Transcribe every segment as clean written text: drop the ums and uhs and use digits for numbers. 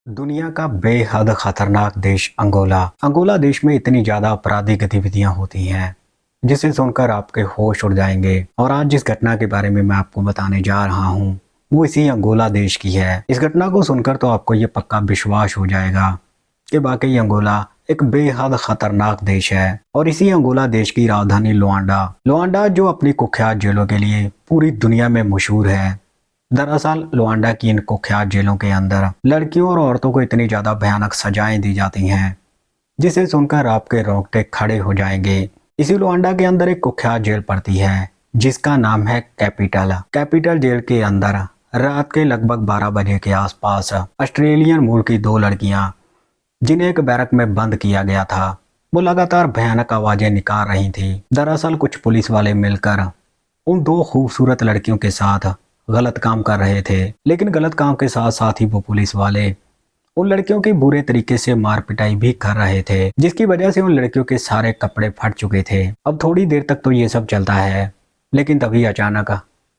दुनिया का बेहद खतरनाक देश अंगोला। अंगोला देश में इतनी ज्यादा आपराधिक गतिविधियां होती हैं जिसे सुनकर आपके होश उड़ जाएंगे। और आज जिस घटना के बारे में मैं आपको बताने जा रहा हूं वो इसी अंगोला देश की है। इस घटना को सुनकर तो आपको ये पक्का विश्वास हो जाएगा कि वाकई अंगोला एक बेहद खतरनाक देश है। और इसी अंगोला देश की राजधानी लुआंडा लुआंडा जो अपनी कुख्यात जेलों के लिए पूरी दुनिया में मशहूर है। दरअसल लुआंडा की इन कुख्यात जेलों के अंदर लड़कियों और औरतों को इतनी ज्यादा भयानक सजाएं दी जाती हैं जिसे सुनकर आपके रोंगटे खड़े हो जाएंगे। इसी लुआंडा के अंदर एक कुख्यात जेल पड़ती है जिसका नाम है कैपिटल। कैपिटल जेल के अंदर रात के लगभग 12 बजे के आसपास ऑस्ट्रेलियन मूल की दो लड़कियां जिन्हें एक बैरक में बंद किया गया था वो लगातार भयानक आवाजें निकाल रही थी। दरअसल कुछ पुलिस वाले मिलकर उन दो खूबसूरत लड़कियों के साथ गलत काम कर रहे थे, लेकिन गलत काम के साथ साथ ही वो पुलिस वाले उन लड़कियों की बुरे तरीके से मार पिटाई भी कर रहे थे जिसकी वजह से उन लड़कियों के सारे कपड़े फट चुके थे। अब थोड़ी देर तक तो ये सब चलता है, लेकिन तभी अचानक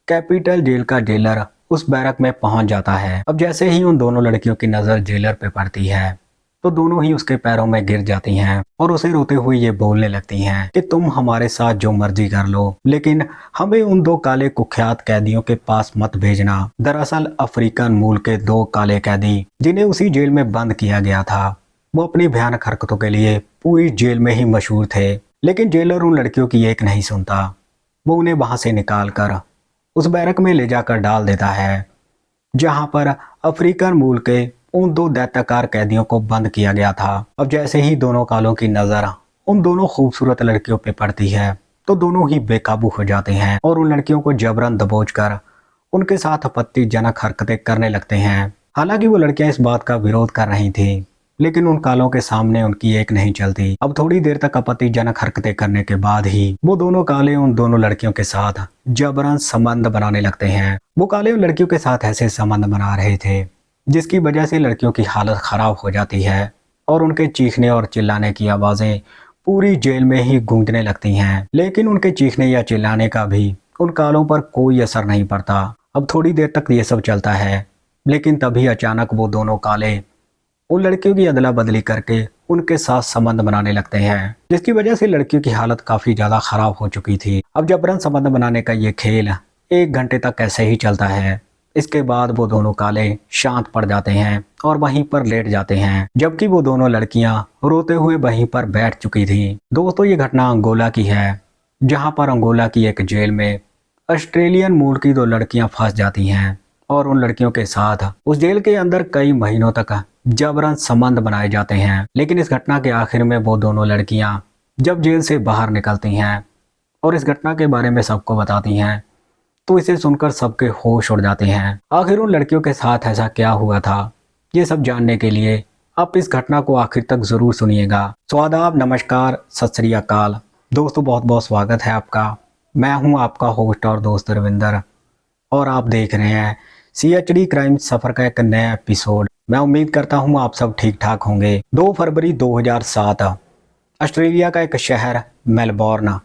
कैपिटल जेल का जेलर उस बैरक में पहुंच जाता है। अब जैसे ही उन दोनों लड़कियों की नजर जेलर पे पड़ती है तो दोनों ही उसके पैरों में गिर जाती हैं और उसे रोते हुए ये बोलने लगती हैं कि तुम हमारे साथ जो मर्जी कर लो, लेकिन हमें उन दो काले कुख्यात कैदियों के पास मत भेजना। दरअसल अफ्रीकन मूल के दो काले कैदी जिन्हें उसी जेल में बंद किया गया था वो अपनी भयानक हरकतों के लिए पूरी जेल में ही मशहूर थे, लेकिन जेलर उन लड़कियों की एक नहीं सुनता। वो उन्हें वहां से निकाल कर उस बैरक में ले जाकर डाल देता है जहां पर अफ्रीकन मूल के उन दो दैत्याकार कैदियों को बंद किया गया था। अब जैसे ही दोनों कालों की नजर उन दोनों खूबसूरत लड़कियों पे पड़ती है तो दोनों ही बेकाबू हो जाते हैं और उन लड़कियों को जबरन दबोचकर उनके साथ आपत्तिजनक हरकतें करने लगते हैं। हालांकि वो लड़कियां इस बात का विरोध कर रही थी, लेकिन उन कालों के सामने उनकी एक नहीं चलती। अब थोड़ी देर तक आपत्तिजनक हरकतें करने के बाद ही वो दोनों काले उन दोनों लड़कियों के साथ जबरन संबंध बनाने लगते हैं। वो काले उन लड़कियों के साथ ऐसे संबंध बना रहे थे जिसकी वजह से लड़कियों की हालत खराब हो जाती है और उनके चीखने और चिल्लाने की आवाजें पूरी जेल में ही गूंजने लगती हैं। लेकिन उनके चीखने या चिल्लाने का भी उन कालों पर कोई असर नहीं पड़ता। अब थोड़ी देर तक ये सब चलता है, लेकिन तभी अचानक वो दोनों काले उन लड़कियों की अदला बदली करके उनके साथ संबंध बनाने लगते हैं जिसकी वजह से लड़कियों की हालत काफी ज्यादा खराब हो चुकी थी। अब जबरन संबंध बनाने का ये खेल 1 घंटे तक ऐसे ही चलता है। इसके बाद वो दोनों काले शांत पड़ जाते हैं और वहीं पर लेट जाते हैं, जबकि वो दोनों लड़कियां रोते हुए वहीं पर बैठ चुकी थी। दोस्तों ये घटना अंगोला की है जहां पर अंगोला की एक जेल में ऑस्ट्रेलियन मूल की दो लड़कियां फंस जाती हैं और उन लड़कियों के साथ उस जेल के अंदर कई महीनों तक जबरन संबंध बनाए जाते हैं। लेकिन इस घटना के आखिर में वो दोनों लड़कियां जब जेल से बाहर निकलती हैं और इस घटना के बारे में सबको बताती हैं तो इसे सुनकर सबके होश उड़ जाते हैं। आखिर उन लड़कियों के साथ ऐसा क्या हुआ था, ये सब जानने के लिए आप इस घटना को आखिर तक जरूर सुनिएगा। स्वादाब, नमस्कार, सत श्री अकाल। दोस्तों बहुत बहुत स्वागत है आपका। मैं हूं आपका होस्ट और दोस्त रविंदर और आप देख रहे हैं CHD क्राइम सफर का एक नया एपिसोड। मैं उम्मीद करता हूं आप सब ठीक ठाक होंगे। 2 फरवरी 2007 ऑस्ट्रेलिया का एक शहर मेलबोर्न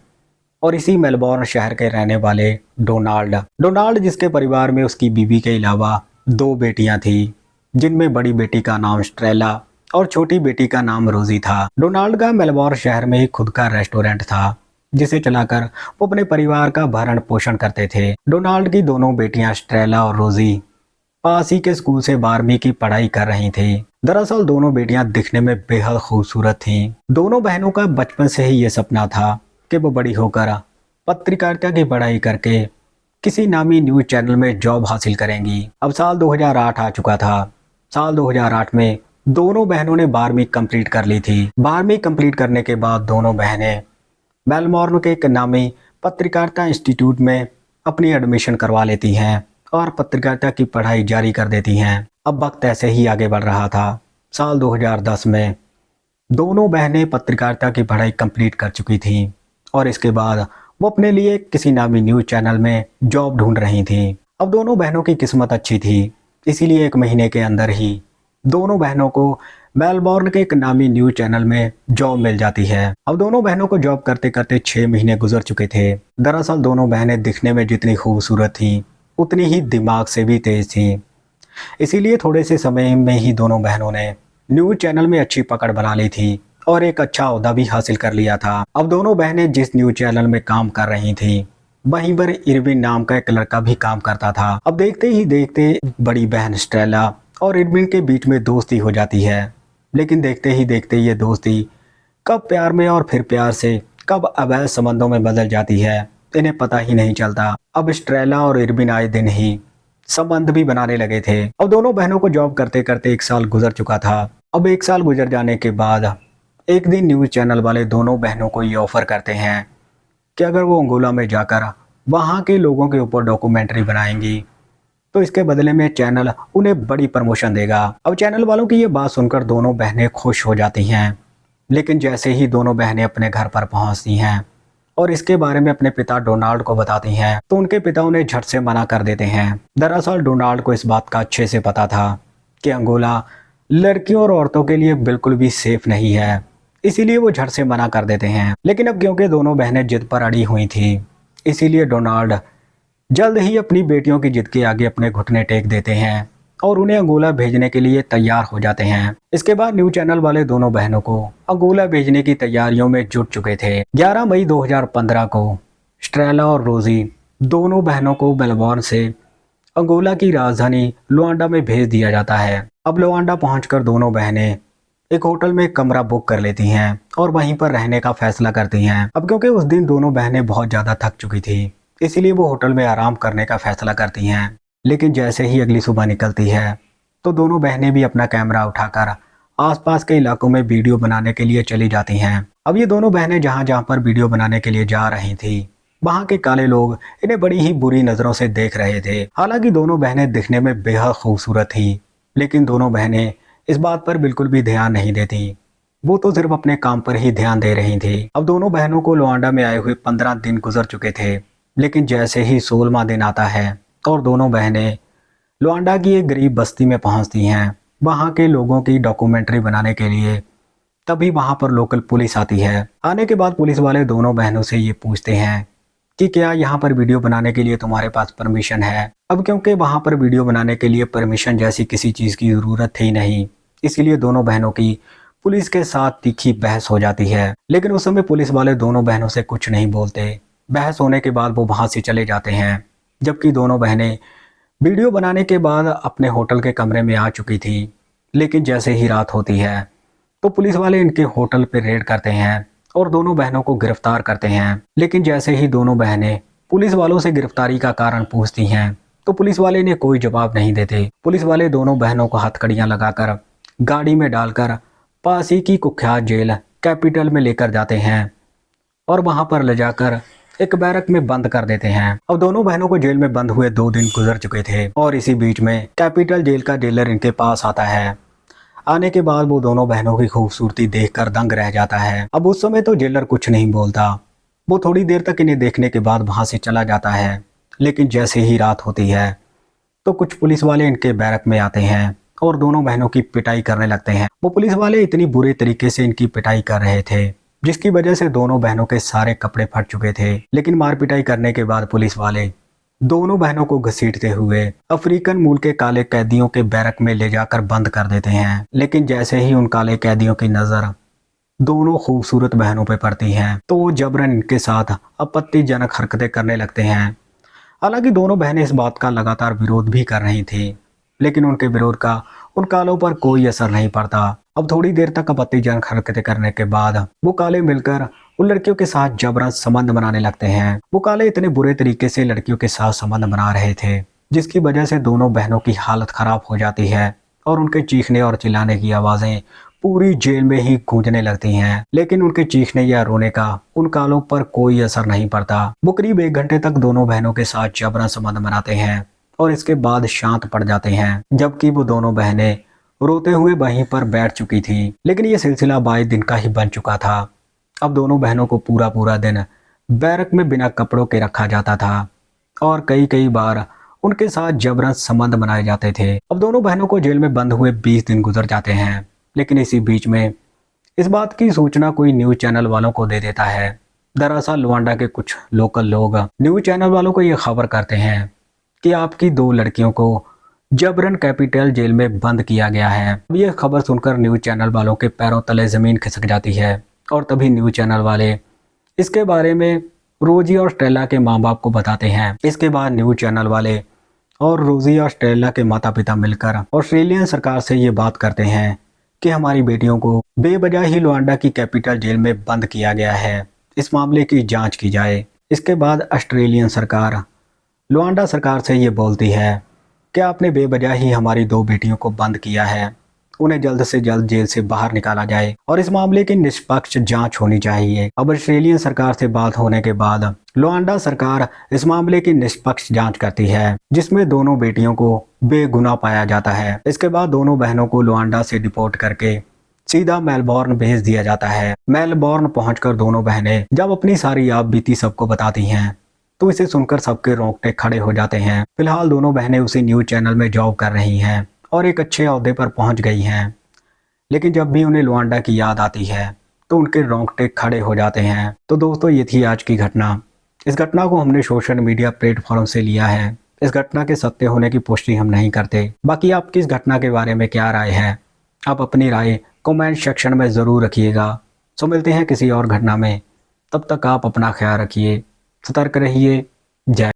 और इसी मेलबोर्न शहर के रहने वाले डोनाल्ड जिसके परिवार में उसकी बीवी के अलावा 2 बेटियां थी जिनमें बड़ी बेटी का नाम स्ट्रेला और छोटी बेटी का नाम रोजी था। डोनाल्ड का मेलबोर्न शहर में ही खुद का रेस्टोरेंट था जिसे चलाकर वो अपने परिवार का भरण पोषण करते थे। डोनाल्ड की दोनों बेटियां स्ट्रेला और रोजी पास ही के स्कूल से 12वीं की पढ़ाई कर रही थी। दरअसल दोनों बेटियां दिखने में बेहद खूबसूरत थीं। दोनों बहनों का बचपन से ही ये सपना था कि वो बड़ी होकर पत्रकारिता की पढ़ाई करके किसी नामी न्यूज चैनल में जॉब हासिल करेंगी। अब साल 2008 आ चुका था। साल 2008 में दोनों बहनों ने 12वीं कंप्लीट कर ली थी। 12वीं कंप्लीट करने के बाद दोनों बहनें मेलबोर्न के एक नामी पत्रकारिता इंस्टीट्यूट में अपनी एडमिशन करवा लेती हैं और पत्रकारिता की पढ़ाई जारी कर देती हैं। अब वक्त ऐसे ही आगे बढ़ रहा था। साल 2010 में दोनों बहनें पत्रकारिता की पढ़ाई कंप्लीट कर चुकी थीं और इसके बाद वो अपने लिए किसी नामी न्यूज चैनल में जॉब ढूंढ रही थीं। अब दोनों बहनों की किस्मत अच्छी थी, इसीलिए 1 महीने के अंदर ही दोनों बहनों को मेलबोर्न के एक नामी न्यूज चैनल में जॉब मिल जाती है। अब दोनों बहनों को जॉब करते करते 6 महीने गुजर चुके थे। दरअसल दोनों बहनें दिखने में जितनी खूबसूरत थीं उतनी ही दिमाग से भी तेज थीं। इसीलिए थोड़े से समय में ही दोनों बहनों ने न्यूज चैनल में अच्छी पकड़ बना ली थी और एक अच्छा ओहदा भी हासिल कर लिया था। अब दोनों बहनें जिस न्यूज चैनल में काम कर रही थी वहीं पर इरविन नाम का एक लड़का भी काम करता था। अब देखते ही देखते बड़ी बहन स्टेला और इरविन के बीच में दोस्ती हो जाती है। लेकिन देखते ही देखते ये दोस्ती कब प्यार में और फिर प्यार से कब अवैध संबंधों में बदल जाती है इन्हें पता ही नहीं चलता। अब स्ट्रेला और इरविन आए दिन ही संबंध भी बनाने लगे थे। अब दोनों बहनों को जॉब करते करते 1 साल गुजर चुका था। अब 1 साल गुजर जाने के बाद एक दिन न्यूज चैनल वाले दोनों बहनों को ये ऑफर करते हैं कि अगर वो अंगोला में जाकर वहाँ के लोगों के ऊपर डॉक्यूमेंट्री बनाएंगी तो इसके बदले में चैनल उन्हें बड़ी प्रमोशन देगा। अब चैनल वालों की ये बात सुनकर दोनों बहनें खुश हो जाती हैं। लेकिन जैसे ही दोनों बहनें अपने घर पर पहुंचती हैं और इसके बारे में अपने पिता डोनाल्ड को बताती हैं तो उनके पिता उन्हें झट से मना कर देते हैं। दरअसल डोनाल्ड को इस बात का अच्छे से पता था कि अंगोला लड़कियों और औरतों के लिए बिल्कुल भी सेफ नहीं है, इसीलिए वो झट से मना कर देते हैं। लेकिन अब क्योंकि दोनों बहनें जिद पर अड़ी हुई थी इसीलिए डोनाल्ड जल्द ही अपनी बेटियों की जिद के आगे अपने घुटने टेक देते हैं और उन्हें अंगोला भेजने के लिए तैयार हो जाते हैं। इसके बाद न्यूज चैनल वाले दोनों बहनों को अंगोला भेजने की तैयारियों में जुट चुके थे। 11 मई 2015 को स्ट्रेला और रोजी दोनों बहनों को मेलबोर्न से अंगोला की राजधानी लुआंडा में भेज दिया जाता है। अब लुआंडा पहुंचकर दोनों बहनें एक होटल में कमरा बुक कर लेती हैं और वहीं पर रहने का फैसला करती हैं। अब क्योंकि उस दिन दोनों बहनें बहुत ज़्यादा थक चुकी थी इसीलिए वो होटल में आराम करने का फैसला करती हैं। लेकिन जैसे ही अगली सुबह निकलती है तो दोनों बहनें भी अपना कैमरा उठाकर आसपास के इलाकों में वीडियो बनाने के लिए चली जाती हैं। अब ये दोनों बहनें जहाँ जहाँ पर वीडियो बनाने के लिए जा रही थी वहाँ के काले लोग इन्हें बड़ी ही बुरी नज़रों से देख रहे थे। हालांकि दोनों बहनें दिखने में बेहद खूबसूरत थी लेकिन दोनों बहनें इस बात पर बिल्कुल भी ध्यान नहीं देती, वो तो सिर्फ अपने काम पर ही ध्यान दे रही थी। अब दोनों बहनों को लुआंडा में आए हुए 15 दिन गुजर चुके थे। लेकिन जैसे ही 16वां दिन आता है और दोनों बहनें लुआंडा की एक गरीब बस्ती में पहुंचती हैं वहां के लोगों की डॉक्यूमेंट्री बनाने के लिए, तभी वहां पर लोकल पुलिस आती है। आने के बाद पुलिस वाले दोनों बहनों से ये पूछते हैं कि क्या यहाँ पर वीडियो बनाने के लिए तुम्हारे पास परमिशन है। अब क्योंकि वहां पर वीडियो बनाने के लिए परमिशन जैसी किसी चीज़ की ज़रूरत थी नहीं, इसीलिए दोनों बहनों की पुलिस के साथ तीखी बहस हो जाती है। लेकिन उस समय पुलिस वाले दोनों बहनों से कुछ नहीं बोलते। बहस होने के बाद वो वहां से चले जाते हैं। जबकि दोनों बहनें वीडियो बनाने के बाद अपने होटल के कमरे में आ चुकी थी। लेकिन जैसे ही रात होती है तो पुलिस वाले इनके होटल पर रेड करते हैं और दोनों बहनों को गिरफ्तार करते हैं। लेकिन जैसे ही दोनों बहनें पुलिस वालों से गिरफ्तारी का कारण पूछती हैं तो पुलिस वाले इन्हें कोई जवाब नहीं देते। पुलिस वाले दोनों बहनों को हथकड़ियां लगाकर गाड़ी में डालकर पास ही की कुख्यात जेल कैपिटल में लेकर जाते हैं और वहां पर ले जाकर एक बैरक में बंद कर देते हैं। अब दोनों बहनों को जेल में बंद हुए 2 दिन गुजर चुके थे और इसी बीच में कैपिटल जेल का जेलर इनके पास आता है। आने के बाद वो दोनों बहनों की खूबसूरती देखकर दंग रह जाता है। अब उस समय तो जेलर कुछ नहीं बोलता, वो थोड़ी देर तक इन्हें देखने के बाद वहां से चला जाता है। लेकिन जैसे ही रात होती है तो कुछ पुलिस वाले इनके बैरक में आते हैं और दोनों बहनों की पिटाई करने लगते हैं। वो पुलिस वाले इतनी बुरे तरीके से इनकी पिटाई कर रहे थे जिसकी वजह से दोनों बहनों के सारे कपड़े फट चुके थे। लेकिन मार पिटाई करने के बाद पुलिस वाले दोनों बहनों को घसीटते हुए अफ्रीकन मूल के काले कैदियों के बैरक में ले जाकर बंद कर देते हैं। लेकिन जैसे ही उन काले कैदियों की नजर दोनों खूबसूरत बहनों पर पड़ती है तो वो जबरन इनके साथ आपत्तिजनक हरकतें करने लगते हैं। हालांकि दोनों बहनें इस बात का लगातार विरोध भी कर रही थी लेकिन उनके विरोध का उन कालों पर कोई असर नहीं पड़ता। अब थोड़ी देर तक आपत्तिजनक हरकतें करने के बाद वो काले मिलकर उन लड़कियों के साथ जबरन संबंध बनाने लगते हैं। वो काले इतने बुरे तरीके से लड़कियों के साथ संबंध बना रहे थे जिसकी वजह से दोनों बहनों की हालत खराब हो जाती है और उनके चीखने और चिल्लाने की आवाजें पूरी जेल में ही गूंजने लगती हैं। लेकिन उनके चीखने या रोने का उन कालों पर कोई असर नहीं पड़ता। वो करीब 1 घंटे तक दोनों बहनों के साथ जबरन संबंध बनाते हैं और इसके बाद शांत पड़ जाते हैं। जबकि वो दोनों बहनें रोते हुए वहीं पर बैठ चुकी थी। लेकिन ये सिलसिला 22 दिन का ही बन चुका था। अब दोनों बहनों को पूरा दिन बैरक में बिना कपड़ों के रखा जाता था और कई बार उनके साथ जबरन संबंध बनाए जाते थे। अब दोनों बहनों को जेल में बंद हुए 20 दिन गुजर जाते हैं। लेकिन इसी बीच में इस बात की सूचना कोई न्यूज चैनल वालों को दे देता है। दरअसल लुआंडा के कुछ लोकल लोग न्यूज चैनल वालों को ये खबर करते हैं कि आपकी 2 लड़कियों को जबरन कैपिटल जेल में बंद किया गया है। अब यह खबर सुनकर न्यूज चैनल वालों के पैरों तले जमीन खिसक जाती है और तभी न्यूज चैनल वाले इसके बारे में रोजी और स्टेला के माँ बाप को बताते हैं। इसके बाद न्यूज चैनल वाले और रोजी और स्टेला के माता पिता मिलकर ऑस्ट्रेलियन सरकार से ये बात करते हैं कि हमारी बेटियों को बेवजह ही लुआंडा की कैपिटल जेल में बंद किया गया है, इस मामले की जांच की जाए। इसके बाद ऑस्ट्रेलियन सरकार लुआंडा सरकार से ये बोलती है कि आपने बेवजह ही हमारी 2 बेटियों को बंद किया है, उन्हें जल्द से जल्द जेल से बाहर निकाला जाए और इस मामले की निष्पक्ष जांच होनी चाहिए। अब ऑस्ट्रेलियन सरकार से बात होने के बाद लुआंडा सरकार इस मामले की निष्पक्ष जांच करती है, जिसमें दोनों बेटियों को बेगुनाह पाया जाता है। इसके बाद दोनों बहनों को लुआंडा से डिपोर्ट करके सीधा मेलबोर्न भेज दिया जाता है। मेलबोर्न पहुंचकर दोनों बहनें जब अपनी सारी याद बीती सबको बताती हैं तो इसे सुनकर सबके रोंगटे खड़े हो जाते हैं। फिलहाल दोनों बहनें उसी न्यूज चैनल में जॉब कर रही हैं और एक अच्छे ओहदे पर पहुंच गई हैं, लेकिन जब भी उन्हें लुआंडा की याद आती है तो उनके रोंगटे खड़े हो जाते हैं। तो दोस्तों, ये थी आज की घटना। इस घटना को हमने सोशल मीडिया प्लेटफॉर्म से लिया है। इस घटना के सत्य होने की पुष्टि हम नहीं करते। बाकी आपकी इस घटना के बारे में क्या राय है, आप अपनी राय कमेंट सेक्शन में ज़रूर रखिएगा। सो मिलते हैं किसी और घटना में, तब तक आप अपना ख्याल रखिए, सतर्क रहिए। जय